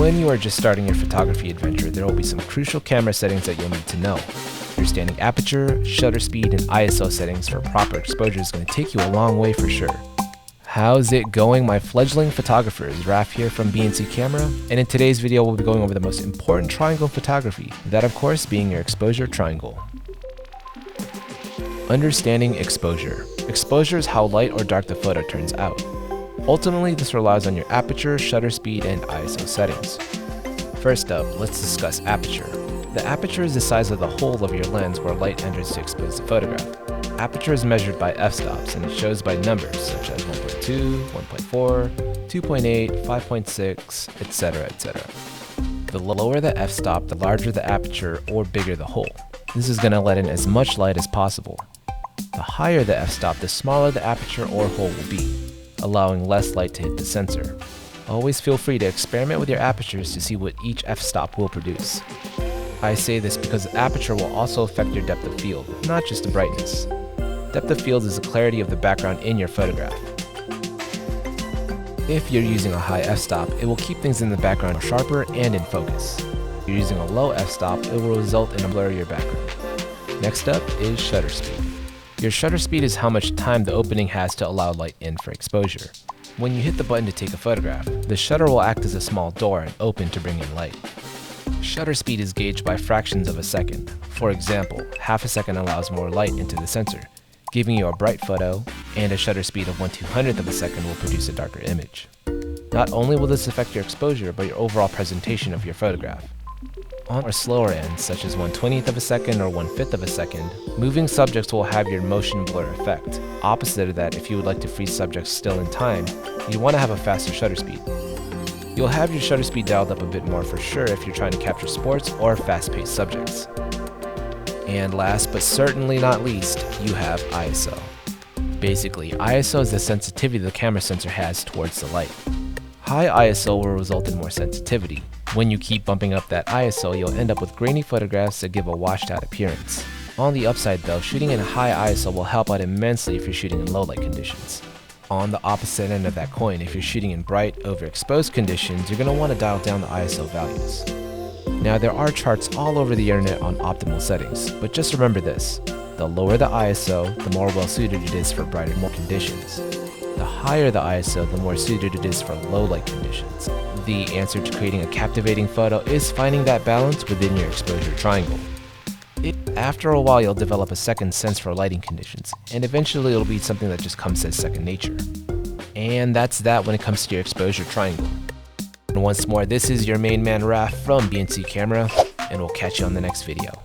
When you are just starting your photography adventure, there will be some crucial camera settings that you'll need to know. Understanding aperture, shutter speed, and ISO settings for proper exposure is going to take you a long way for sure. How's it going, my fledgling photographers? Raf here from BNC Camera, and in today's video we'll be going over the most important triangle in photography, that of course being your exposure triangle. Understanding exposure. Exposure is how light or dark the photo turns out. Ultimately, this relies on your aperture, shutter speed, and ISO settings. First up, let's discuss aperture. The aperture is the size of the hole of your lens where light enters to expose the photograph. Aperture is measured by f-stops, and it shows by numbers such as 1.2, 1.4, 2.8, 5.6, etc., etc. The lower the f-stop, the larger the aperture or bigger the hole. This is going to let in as much light as possible. The higher the f-stop, the smaller the aperture or hole will be, allowing less light to hit the sensor. Always feel free to experiment with your apertures to see what each f-stop will produce. I say this because the aperture will also affect your depth of field, not just the brightness. Depth of field is the clarity of the background in your photograph. If you're using a high f-stop, it will keep things in the background sharper and in focus. If you're using a low f-stop, it will result in a blurrier background. Next up is shutter speed. Your shutter speed is how much time the opening has to allow light in for exposure. When you hit the button to take a photograph, the shutter will act as a small door and open to bring in light. Shutter speed is gauged by fractions of a second. For example, half a second allows more light into the sensor, giving you a bright photo, and a shutter speed of 1/200th of a second will produce a darker image. Not only will this affect your exposure, but your overall presentation of your photograph. On a slower end, such as 1/20th of a second or 1/5 of a second, moving subjects will have your motion blur effect. Opposite of that, if you would like to freeze subjects still in time, you want to have a faster shutter speed. You'll have your shutter speed dialed up a bit more for sure if you're trying to capture sports or fast-paced subjects. And last but certainly not least, you have ISO. Basically, ISO is the sensitivity the camera sensor has towards the light. High ISO will result in more sensitivity. When you keep bumping up that ISO, you'll end up with grainy photographs that give a washed out appearance. On the upside though, shooting in high ISO will help out immensely if you're shooting in low light conditions. On the opposite end of that coin, if you're shooting in bright, overexposed conditions, you're going to want to dial down the ISO values. Now there are charts all over the internet on optimal settings, but just remember this: the lower the ISO, the more well suited it is for brighter conditions. The higher the ISO, the more suited it is for low light conditions. The answer to creating a captivating photo is finding that balance within your exposure triangle. After a while, you'll develop a second sense for lighting conditions, and eventually it'll be something that just comes as second nature. And that's that when it comes to your exposure triangle. And once more, this is your main man Raf from BNC Camera, and we'll catch you on the next video.